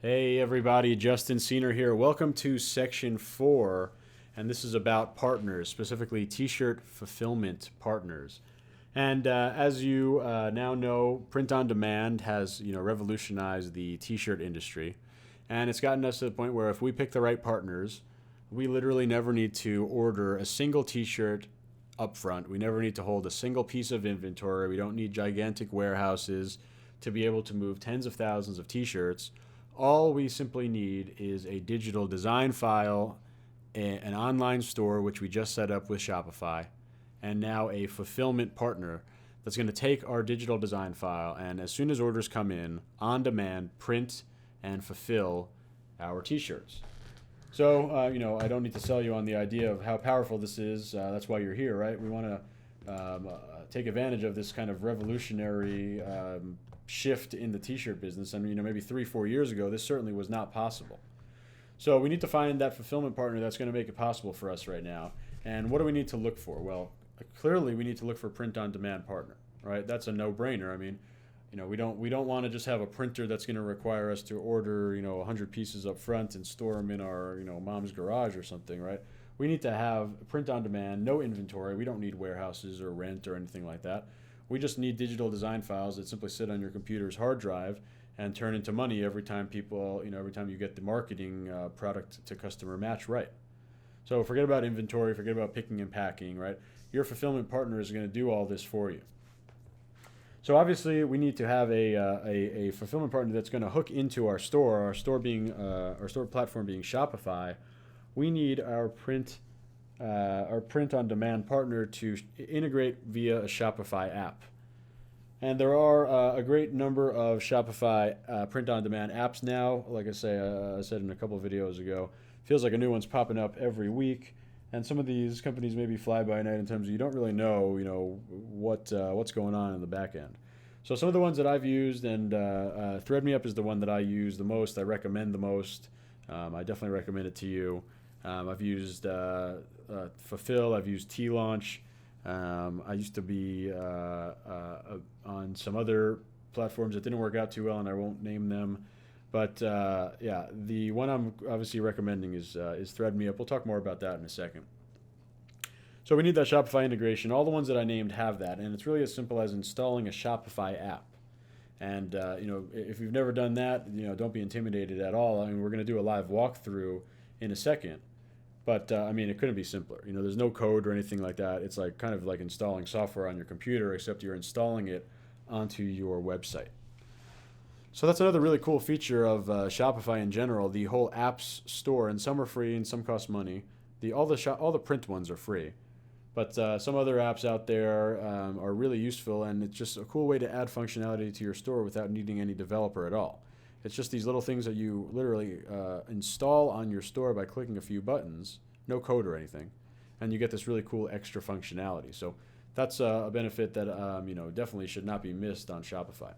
Hey everybody, Justin Senior here. Welcome to section 4, and this is about partners, specifically t-shirt fulfillment partners. And as you now know, print on demand has revolutionized the t-shirt industry, and it's gotten us to the point where if we pick the right partners, we literally never need to order a single t-shirt up front. We never need to hold a single piece of inventory. We don't need gigantic warehouses to be able to move tens of thousands of t-shirts. All we simply need is a digital design file, an online store, which we just set up with Shopify, and now a fulfillment partner that's going to take our digital design file and, as soon as orders come in, on demand, print and fulfill our t shirts. So, I don't need to sell you on the idea of how powerful this is. That's why you're here, right? We want to take advantage of this kind of revolutionary shift in the t-shirt business. I mean, maybe 3-4 years ago, this certainly was not possible. So we need to find that fulfillment partner that's going to make it possible for us right now. And what do we need to look for? Well, clearly we need to look for print-on-demand partner, right? That's a no-brainer. I mean, we don't want to just have a printer that's going to require us to order 100 pieces up front and store them in our mom's garage or something, right? We need to have print on demand, no inventory. We don't need warehouses or rent or anything like that. We just need digital design files that simply sit on your computer's hard drive and turn into money every time every time you get the marketing product to customer match right. So forget about inventory, forget about picking and packing, right? Your fulfillment partner is going to do all this for you. So obviously we need to have a fulfillment partner that's going to hook into our store. Our store platform being Shopify. We need our print on demand partner to integrate via a Shopify app. And there are a great number of Shopify print on demand apps now. Like I said in a couple of videos ago, feels like a new one's popping up every week. And some of these companies maybe fly by night in terms of you don't really know, what's going on in the back end. So some of the ones that I've used, and ThreadMeUp is the one that I use the most. I recommend the most. I definitely recommend it to you. I've used Fulfill. I've used T-Launch. I used to be on some other platforms that didn't work out too well, and I won't name them. But yeah, the one I'm obviously recommending is ThreadMeUp. We'll talk more about that in a second. So we need that Shopify integration. All the ones that I named have that, and it's really as simple as installing a Shopify app. And if you've never done that, don't be intimidated at all. I mean, we're going to do a live walkthrough in a second. But I mean, it couldn't be simpler. There's no code or anything like that. It's like kind of like installing software on your computer, except you're installing it onto your website. So that's another really cool feature of Shopify in general. The whole apps store, and some are free and some cost money. All the print ones are free, but some other apps out there are really useful, and it's just a cool way to add functionality to your store without needing any developer at all. It's just these little things that you literally install on your store by clicking a few buttons, no code or anything, and you get this really cool extra functionality. So that's a benefit that definitely should not be missed on Shopify.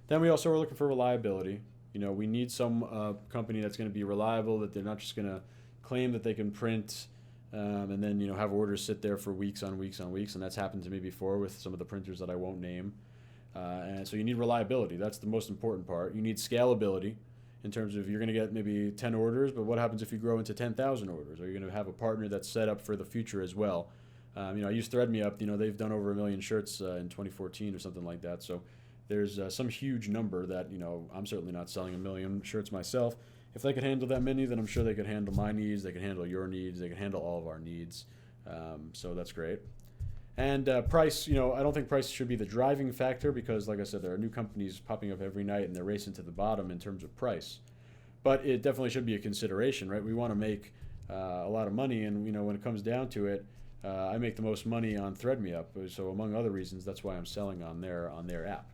Then we also are looking for reliability. We need some company that's going to be reliable, that they're not just going to claim that they can print and then have orders sit there for weeks on weeks on weeks, and that's happened to me before with some of the printers that I won't name. And so you need reliability. That's the most important part. You need scalability in terms of you're going to get maybe 10 orders, but what happens if you grow into 10,000 orders? Are you going to have a partner that's set up for the future as well? I use ThreadMeUp. They've done over 1 million shirts in 2014 or something like that. So there's some huge number that, I'm certainly not selling 1 million shirts myself. If they could handle that many, then I'm sure they could handle my needs. They could handle your needs. They could handle all of our needs. So that's great. And price, I don't think price should be the driving factor because, like I said, there are new companies popping up every night and they're racing to the bottom in terms of price. But it definitely should be a consideration, right? We want to make a lot of money, and when it comes down to it, I make the most money on ThreadMeUp. So among other reasons, that's why I'm selling on their app.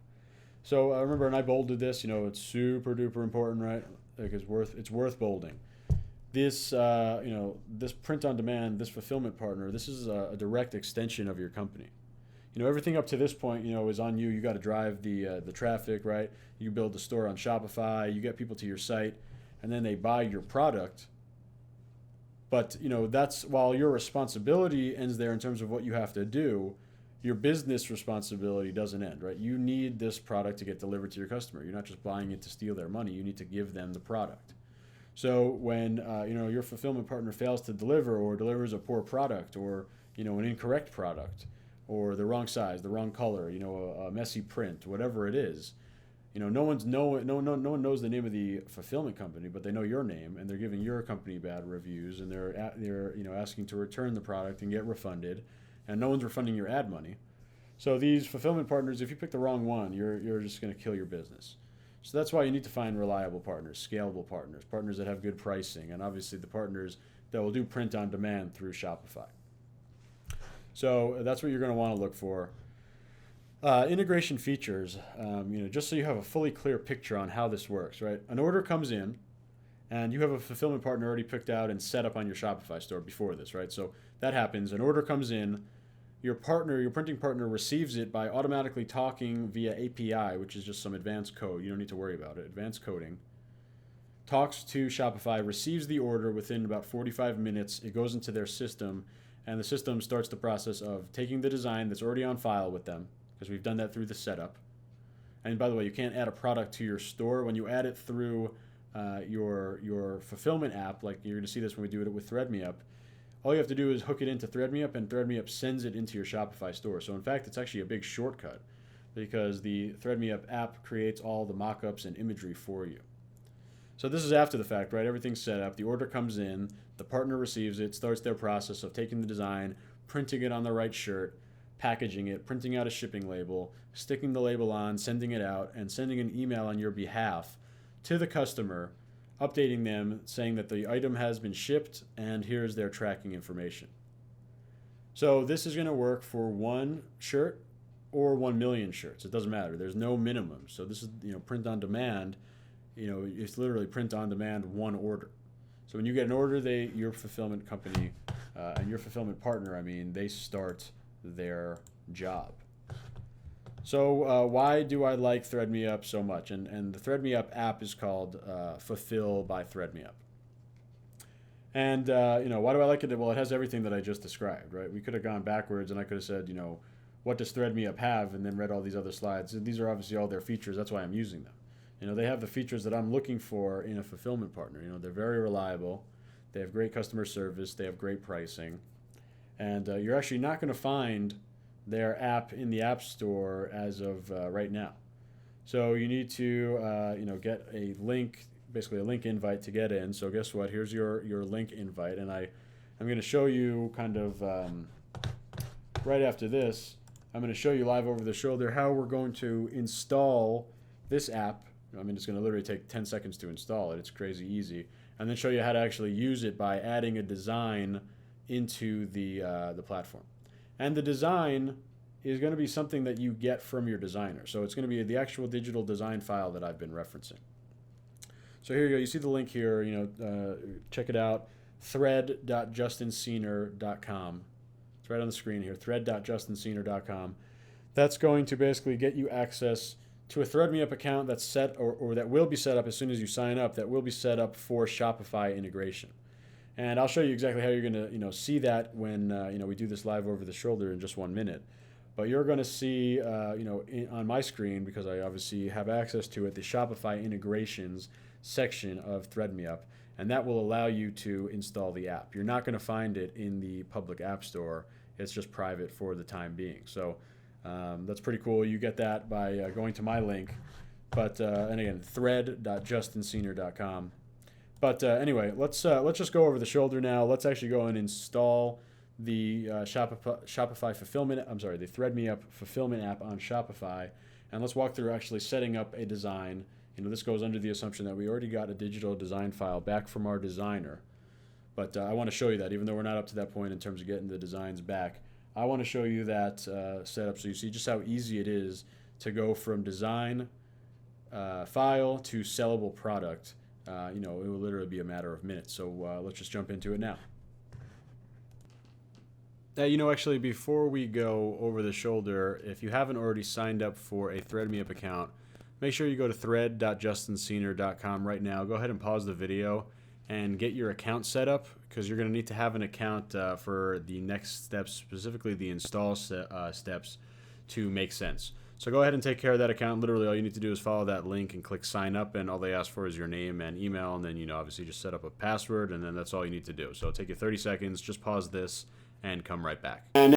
So remember, and I bolded this. It's super duper important, right? Like it's worth bolding. This this print on demand, this fulfillment partner, this is a direct extension of your company. Everything up to this point, is on you. You got to drive the traffic, right? You build the store on Shopify, you get people to your site, and then they buy your product. But that's while your responsibility ends there in terms of what you have to do. your business responsibility doesn't end, right? You need this product to get delivered to your customer. You're not just buying it to steal their money. You need to give them the product. So when your fulfillment partner fails to deliver, or delivers a poor product, or an incorrect product, or the wrong size, the wrong color, a messy print, whatever it is, no one knows the name of the fulfillment company, but they know your name, and they're giving your company bad reviews, and they're asking to return the product and get refunded, and no one's refunding your ad money. So these fulfillment partners, if you pick the wrong one, you're just going to kill your business. So that's why you need to find reliable partners, scalable partners, partners that have good pricing, and obviously the partners that will do print on demand through Shopify. So that's what you're going to want to look for. Integration features, just so you have a fully clear picture on how this works, right? An order comes in, and you have a fulfillment partner already picked out and set up on your Shopify store before this, right? So that happens. An order comes in. Your printing partner receives it by automatically talking via API, which is just some advanced code. You don't need to worry about it. Advanced coding. Talks to Shopify, receives the order within about 45 minutes. It goes into their system, and the system starts the process of taking the design that's already on file with them, because we've done that through the setup. And by the way, you can't add a product to your store. When you add it through your fulfillment app, like you're going to see this when we do it with ThreadMeUp, all you have to do is hook it into ThreadMeUp, and ThreadMeUp sends it into your Shopify store. So in fact, it's actually a big shortcut, because the ThreadMeUp app creates all the mockups and imagery for you. So this is after the fact, right? Everything's set up. The order comes in, the partner receives it, starts their process of taking the design, printing it on the right shirt, packaging it, printing out a shipping label, sticking the label on, sending it out, and sending an email on your behalf to the customer, updating them, saying that the item has been shipped, and here's their tracking information. So this is going to work for one shirt or 1 million shirts. It doesn't matter. There's no minimum. So this is, print on demand. It's literally print on demand, one order. So when you get an order, your fulfillment company and your fulfillment partner, they start their job. So why do I like ThreadMeUp so much? And the ThreadMeUp app is called Fulfill by ThreadMeUp. And why do I like it? Well, it has everything that I just described, right? We could have gone backwards, and I could have said, what does ThreadMeUp have, and then read all these other slides. And these are obviously all their features. That's why I'm using them. They have the features that I'm looking for in a fulfillment partner. They're very reliable. They have great customer service. They have great pricing. And you're actually not going to find their app in the App Store as of right now. So you need to get a link, basically a link invite to get in. So guess what? Here's your link invite, and I'm going to show you kind of right after this. I'm going to show you live over the shoulder how we're going to install this app. It's going to literally take 10 seconds to install it. It's crazy easy, and then show you how to actually use it by adding a design into the platform. And the design is going to be something that you get from your designer. So it's going to be the actual digital design file that I've been referencing. So here you go. You see the link here. Check it out. thread.justinscener.com. It's right on the screen here. thread.justinscener.com. That's going to basically get you access to a ThreadMeUp account that's set, or that will be set up as soon as you sign up. That will be set up for Shopify integration. And I'll show you exactly how you're going to see that when we do this live over the shoulder in just 1 minute. But you're going to see on my screen, because I obviously have access to it, the Shopify integrations section of ThreadMeUp, and that will allow you to install the app. You're not going to find it in the public app store. It's just private for the time being. So that's pretty cool. You get that by going to my link. But and again, thread.justinscener.com. But anyway, let's just go over the shoulder now. Let's actually go and install the Shopify fulfillment. The ThreadMeUp fulfillment app on Shopify, and let's walk through actually setting up a design. This goes under the assumption that we already got a digital design file back from our designer. But I want to show you that, even though we're not up to that point in terms of getting the designs back. I want to show you that setup so you see just how easy it is to go from design file to sellable product. It will literally be a matter of minutes. So let's just jump into it now. Actually, before we go over the shoulder, if you haven't already signed up for a ThreadMeUp account, make sure you go to thread.justinscener.com right now. Go ahead and pause the video and get your account set up, because you're going to need to have an account for the next steps, specifically the install steps, to make sense. So go ahead and take care of that account. Literally all you need to do is follow that link and click sign up, and all they ask for is your name and email, and then obviously just set up a password, and then that's all you need to do. So it'll take you 30 seconds. Just pause this and come right back.